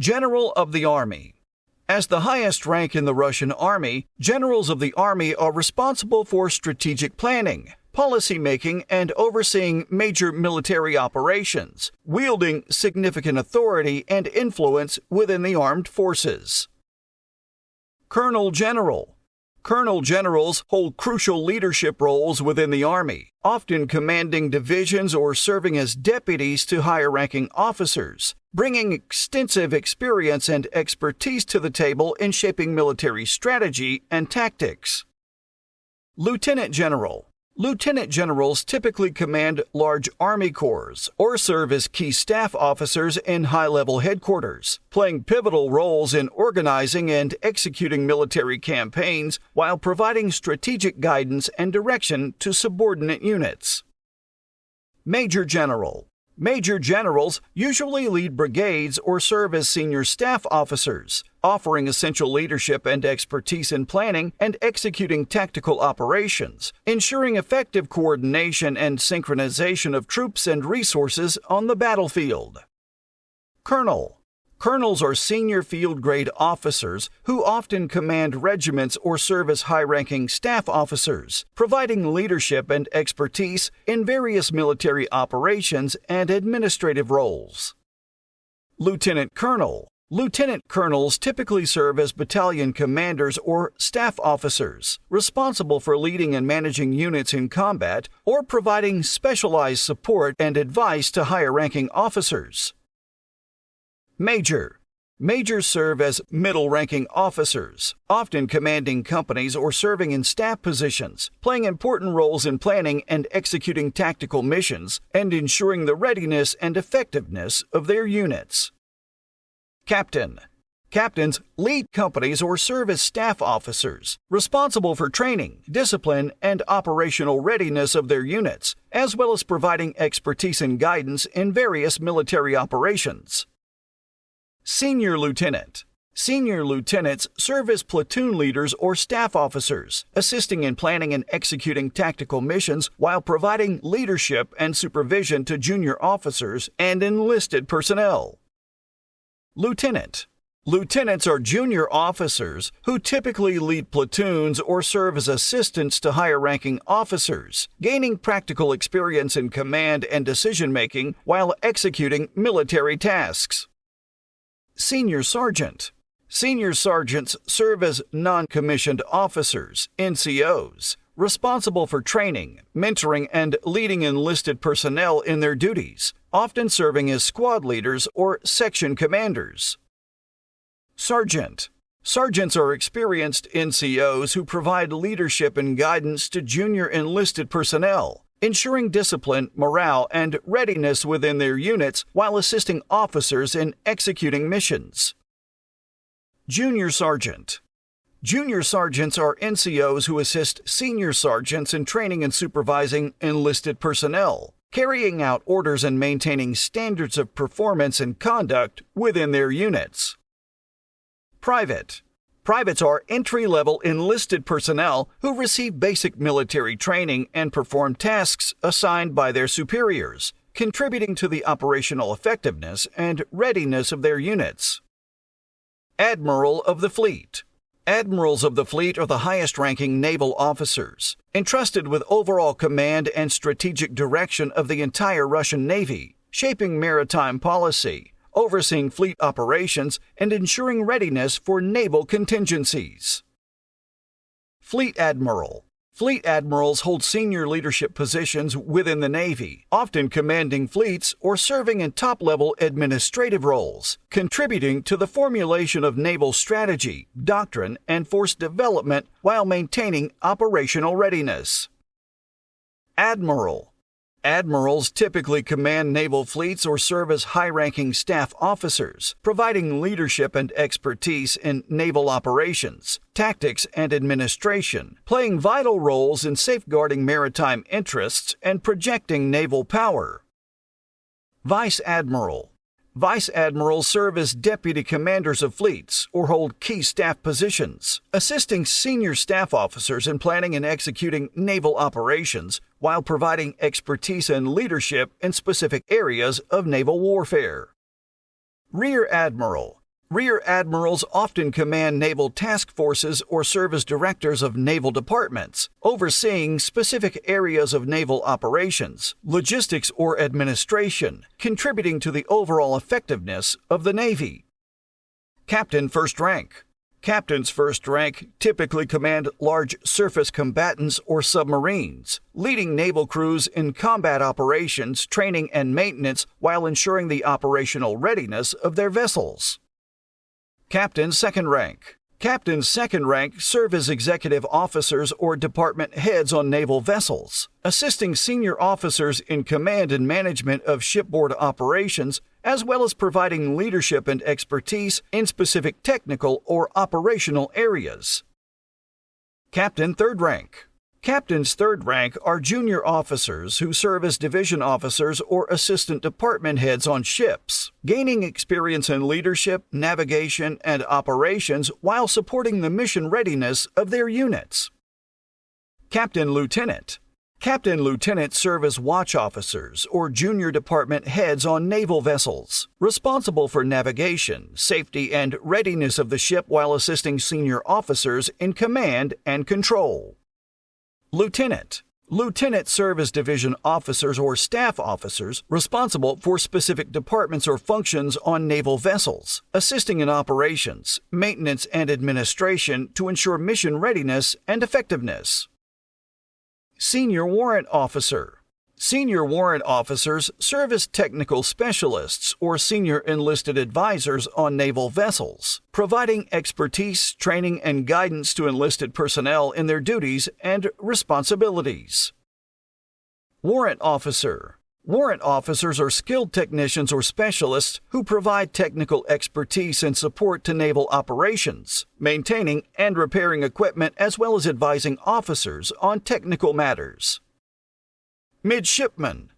General of the Army. As the highest rank in the Russian Army, generals of the Army are responsible for strategic planning, policy making, and overseeing major military operations, wielding significant authority and influence within the armed forces. Colonel General. Colonel generals hold crucial leadership roles within the Army, often commanding divisions or serving as deputies to higher-ranking officers, bringing extensive experience and expertise to the table in shaping military strategy and tactics. Lieutenant General. Lieutenant generals typically command large Army corps or serve as key staff officers in high-level headquarters, playing pivotal roles in organizing and executing military campaigns while providing strategic guidance and direction to subordinate units. Major General. Major generals usually lead brigades or serve as senior staff officers, offering essential leadership and expertise in planning and executing tactical operations, ensuring effective coordination and synchronization of troops and resources on the battlefield. Colonel. Colonels are senior field-grade officers who often command regiments or serve as high-ranking staff officers, providing leadership and expertise in various military operations and administrative roles. Lieutenant Colonel. Lieutenant colonels typically serve as battalion commanders or staff officers, responsible for leading and managing units in combat or providing specialized support and advice to higher-ranking officers. Major. Majors serve as middle-ranking officers, often commanding companies or serving in staff positions, playing important roles in planning and executing tactical missions and ensuring the readiness and effectiveness of their units. Captain. Captains lead companies or serve as staff officers, responsible for training, discipline, and operational readiness of their units, as well as providing expertise and guidance in various military operations. Senior Lieutenant. Senior lieutenants serve as platoon leaders or staff officers, assisting in planning and executing tactical missions while providing leadership and supervision to junior officers and enlisted personnel. Lieutenant. Lieutenants are junior officers who typically lead platoons or serve as assistants to higher-ranking officers, gaining practical experience in command and decision-making while executing military tasks. Senior Sergeant. Senior sergeants serve as non-commissioned officers, NCOs, responsible for training, mentoring, and leading enlisted personnel in their duties, often serving as squad leaders or section commanders. Sergeant. Sergeants are experienced NCOs who provide leadership and guidance to junior enlisted personnel, ensuring discipline, morale, and readiness within their units while assisting officers in executing missions. Junior Sergeant. Junior sergeants are NCOs who assist senior sergeants in training and supervising enlisted personnel, carrying out orders and maintaining standards of performance and conduct within their units. Private. Privates are entry-level enlisted personnel who receive basic military training and perform tasks assigned by their superiors, contributing to the operational effectiveness and readiness of their units. Admiral of the Fleet. Admirals of the fleet are the highest-ranking naval officers, entrusted with overall command and strategic direction of the entire Russian Navy, shaping maritime policy, overseeing fleet operations, and ensuring readiness for naval contingencies. Fleet Admiral. Fleet admirals hold senior leadership positions within the Navy, often commanding fleets or serving in top-level administrative roles, contributing to the formulation of naval strategy, doctrine, and force development while maintaining operational readiness. Admiral. Admirals typically command naval fleets or serve as high-ranking staff officers, providing leadership and expertise in naval operations, tactics, and administration, playing vital roles in safeguarding maritime interests and projecting naval power. Vice Admiral. Vice admirals serve as deputy commanders of fleets or hold key staff positions, assisting senior staff officers in planning and executing naval operations while providing expertise and leadership in specific areas of naval warfare. Rear Admiral. Rear admirals often command naval task forces or serve as directors of naval departments, overseeing specific areas of naval operations, logistics, or administration, contributing to the overall effectiveness of the Navy. Captain first rank. Captains first rank typically command large surface combatants or submarines, leading naval crews in combat operations, training, and maintenance while ensuring the operational readiness of their vessels. Captain second rank. Captains second rank serve as executive officers or department heads on naval vessels, assisting senior officers in command and management of shipboard operations, as well as providing leadership and expertise in specific technical or operational areas. Captain third rank. Captains third rank are junior officers who serve as division officers or assistant department heads on ships, gaining experience in leadership, navigation, and operations while supporting the mission readiness of their units. Captain lieutenant. Captain lieutenant serve as watch officers or junior department heads on naval vessels, responsible for navigation, safety, and readiness of the ship while assisting senior officers in command and control. Lieutenant. Lieutenants serve as division officers or staff officers responsible for specific departments or functions on naval vessels, assisting in operations, maintenance, and administration to ensure mission readiness and effectiveness. Senior warrant officer. Senior warrant officers serve as technical specialists or senior enlisted advisors on naval vessels, providing expertise, training, and guidance to enlisted personnel in their duties and responsibilities. Warrant officer. Warrant officers are skilled technicians or specialists who provide technical expertise and support to naval operations, maintaining and repairing equipment as well as advising officers on technical matters. Midshipmen.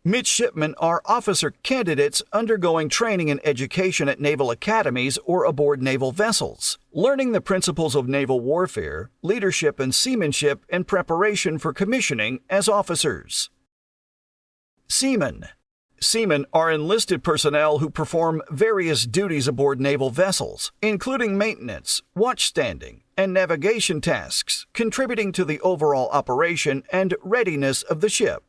Midshipmen are officer candidates undergoing training and education at naval academies or aboard naval vessels, learning the principles of naval warfare, leadership, and seamanship in preparation for commissioning as officers. Seamen. Seamen are enlisted personnel who perform various duties aboard naval vessels, including maintenance, watchstanding, and navigation tasks, contributing to the overall operation and readiness of the ship.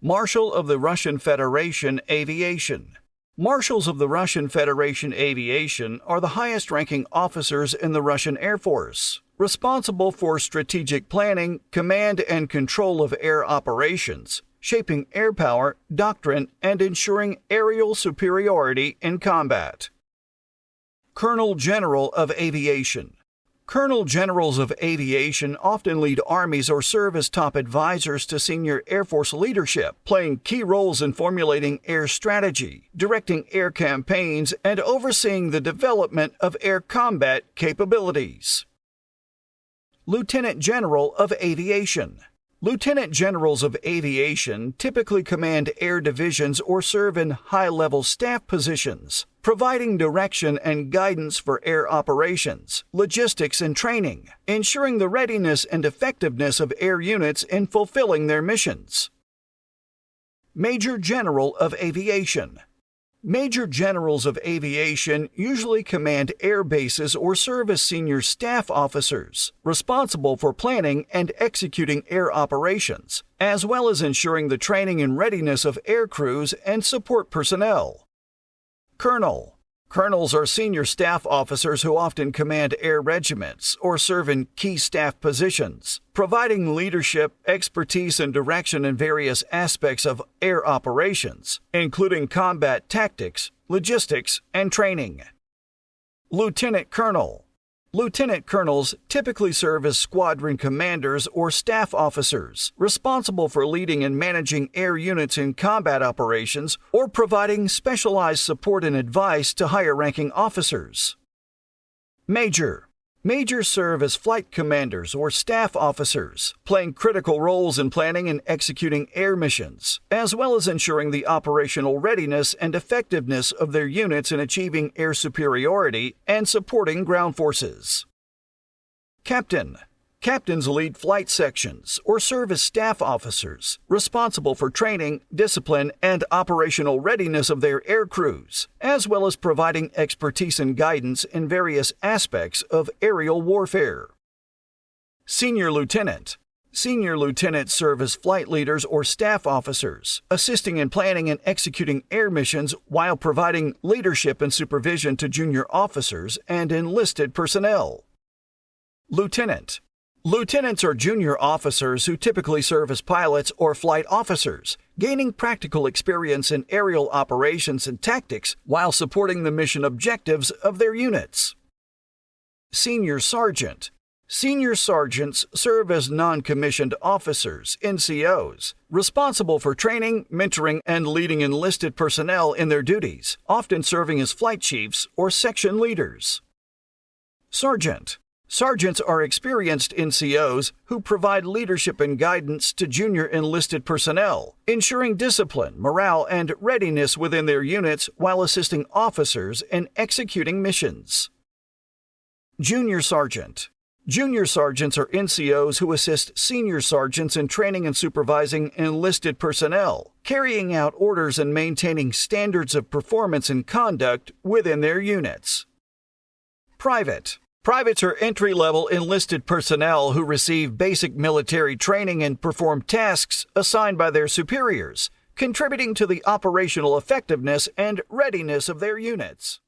Marshal of the Russian Federation Aviation. Marshals of the Russian Federation Aviation are the highest-ranking officers in the Russian Air Force, responsible for strategic planning, command, and control of air operations, shaping air power, doctrine, and ensuring aerial superiority in combat. Colonel General of Aviation. Colonel Generals of Aviation often lead armies or serve as top advisors to senior Air Force leadership, playing key roles in formulating air strategy, directing air campaigns, and overseeing the development of air combat capabilities. Lieutenant General of Aviation. Lieutenant Generals of Aviation typically command air divisions or serve in high-level staff positions, providing direction and guidance for air operations, logistics, and training, ensuring the readiness and effectiveness of air units in fulfilling their missions. Major General of Aviation. Major Generals of Aviation usually command air bases or serve as senior staff officers, responsible for planning and executing air operations, as well as ensuring the training and readiness of air crews and support personnel. Colonel. Colonels are senior staff officers who often command air regiments or serve in key staff positions, providing leadership, expertise, and direction in various aspects of air operations, including combat tactics, logistics, and training. Lieutenant Colonel. Lieutenant colonels typically serve as squadron commanders or staff officers, responsible for leading and managing air units in combat operations or providing specialized support and advice to higher-ranking officers. Major. Majors serve as flight commanders or staff officers, playing critical roles in planning and executing air missions, as well as ensuring the operational readiness and effectiveness of their units in achieving air superiority and supporting ground forces. Captain. Captains lead flight sections or serve as staff officers, responsible for training, discipline, and operational readiness of their air crews, as well as providing expertise and guidance in various aspects of aerial warfare. Senior Lieutenant. Senior lieutenants serve as flight leaders or staff officers, assisting in planning and executing air missions while providing leadership and supervision to junior officers and enlisted personnel. Lieutenant. Lieutenants are junior officers who typically serve as pilots or flight officers, gaining practical experience in aerial operations and tactics while supporting the mission objectives of their units. Senior Sergeant. Senior sergeants serve as non-commissioned officers, NCOs, responsible for training, mentoring, and leading enlisted personnel in their duties, often serving as flight chiefs or section leaders. Sergeant. Sergeants are experienced NCOs who provide leadership and guidance to junior enlisted personnel, ensuring discipline, morale, and readiness within their units while assisting officers in executing missions. Junior Sergeant. Junior sergeants are NCOs who assist senior sergeants in training and supervising enlisted personnel, carrying out orders and maintaining standards of performance and conduct within their units. Private. Privates are entry-level enlisted personnel who receive basic military training and perform tasks assigned by their superiors, contributing to the operational effectiveness and readiness of their units.